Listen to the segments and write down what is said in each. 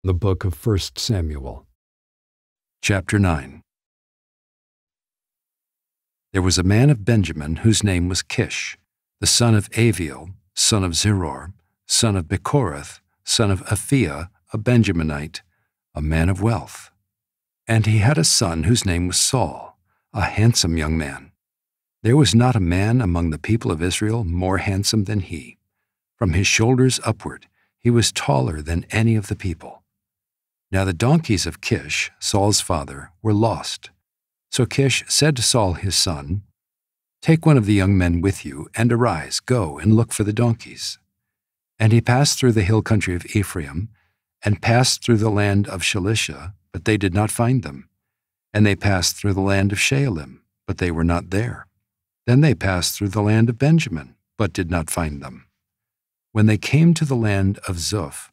The book of 1 Samuel. Chapter 9. There was a man of Benjamin whose name was Kish, the son of Aviel, son of Zeror, son of Bechorath, son of Aphiah, a Benjaminite, a man of wealth. And he had a son whose name was Saul, a handsome young man. There was not a man among the people of Israel more handsome than he. From his shoulders upward, he was taller than any of the people. Now the donkeys of Kish, Saul's father, were lost. So Kish said to Saul his son, "Take one of the young men with you, and arise, go and look for the donkeys." And he passed through the hill country of Ephraim, and passed through the land of Shalisha, but they did not find them. And they passed through the land of Shaalim, but they were not there. Then they passed through the land of Benjamin, but did not find them. When they came to the land of Zuph,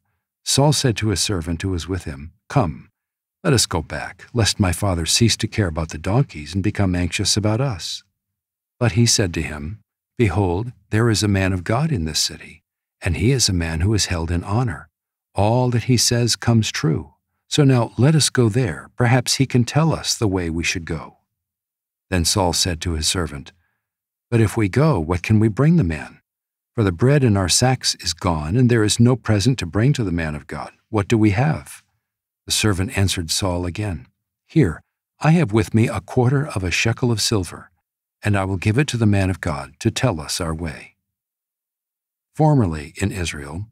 Saul said to his servant who was with him, "Come, let us go back, lest my father cease to care about the donkeys and become anxious about us." But he said to him, "Behold, there is a man of God in this city, and he is a man who is held in honor. All that he says comes true. So now let us go there. Perhaps he can tell us the way we should go." Then Saul said to his servant, "But if we go, what can we bring the man? For the bread in our sacks is gone, and there is no present to bring to the man of God. What do we have?" The servant answered Saul again, "Here, I have with me 1/4 of a shekel of silver, and I will give it to the man of God to tell us our way." Formerly in Israel,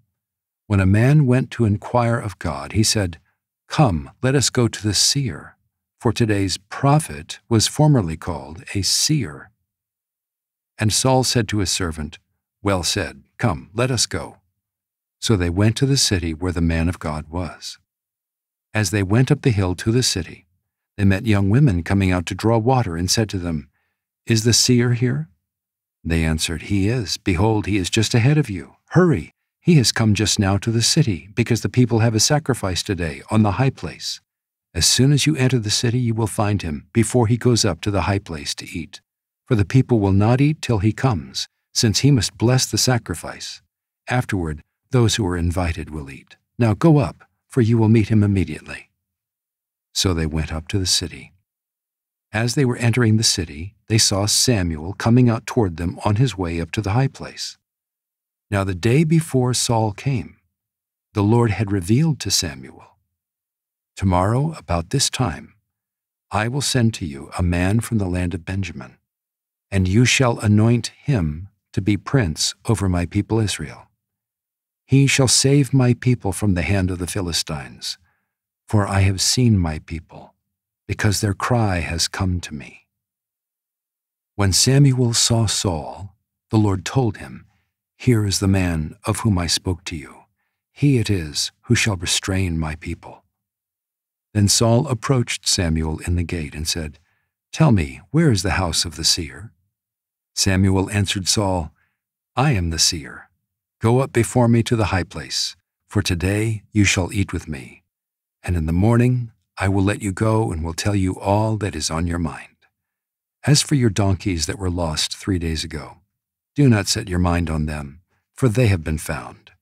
when a man went to inquire of God, he said, "Come, let us go to the seer," for today's prophet was formerly called a seer. And Saul said to his servant, "Well said, come, let us go." So they went to the city where the man of God was. As they went up the hill to the city, they met young women coming out to draw water and said to them, "Is the seer here?" They answered, "He is. Behold, he is just ahead of you. Hurry, he has come just now to the city, because the people have a sacrifice today on the high place. As soon as you enter the city, you will find him before he goes up to the high place to eat. For the people will not eat till he comes, since he must bless the sacrifice. Afterward, those who are invited will eat. Now go up, for you will meet him immediately." So they went up to the city. As they were entering the city, they saw Samuel coming out toward them on his way up to the high place. Now the day before Saul came, the Lord had revealed to Samuel, "Tomorrow, about this time, I will send to you a man from the land of Benjamin, and you shall anoint him to be prince over my people Israel. He shall save my people from the hand of the Philistines, for I have seen my people, because their cry has come to me." When Samuel saw Saul, the Lord told him, "Here is the man of whom I spoke to you. He it is who shall restrain my people." Then Saul approached Samuel in the gate and said, "Tell me, where is the house of the seer?" Samuel answered Saul, "I am the seer. Go up before me to the high place, for today you shall eat with me, and in the morning I will let you go and will tell you all that is on your mind. As for your donkeys that were lost 3 days ago, do not set your mind on them, for they have been found.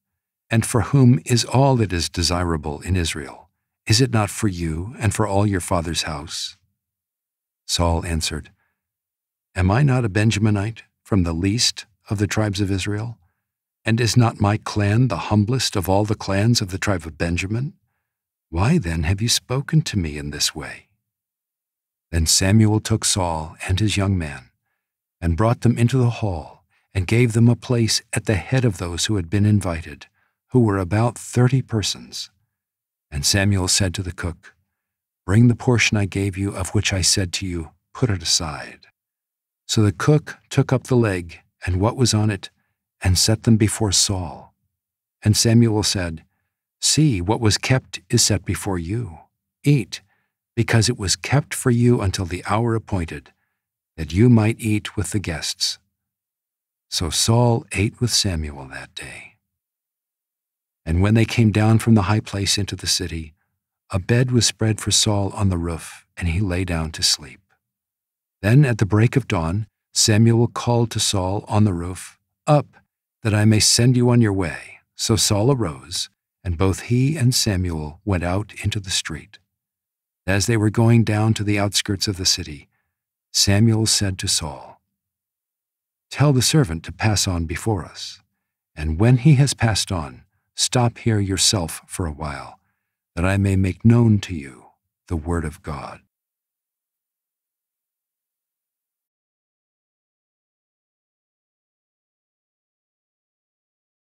And for whom is all that is desirable in Israel? Is it not for you and for all your father's house?" Saul answered, "Am I not a Benjaminite from the least of the tribes of Israel? And is not my clan the humblest of all the clans of the tribe of Benjamin? Why then have you spoken to me in this way?" Then Samuel took Saul and his young man, and brought them into the hall, and gave them a place at the head of those who had been invited, who were about 30 persons. And Samuel said to the cook, "Bring the portion I gave you, of which I said to you, put it aside." So the cook took up the leg and what was on it, and set them before Saul. And Samuel said, "See, what was kept is set before you. Eat, because it was kept for you until the hour appointed, that you might eat with the guests." So Saul ate with Samuel that day. And when they came down from the high place into the city, a bed was spread for Saul on the roof, and he lay down to sleep. Then at the break of dawn, Samuel called to Saul on the roof, "Up, that I may send you on your way." So Saul arose And both he and Samuel went out into the street. As they were going down to the outskirts of the city, Samuel said to Saul, "Tell the servant to pass on before us, and when he has passed on, stop here yourself for a while, that I may make known to you the word of God."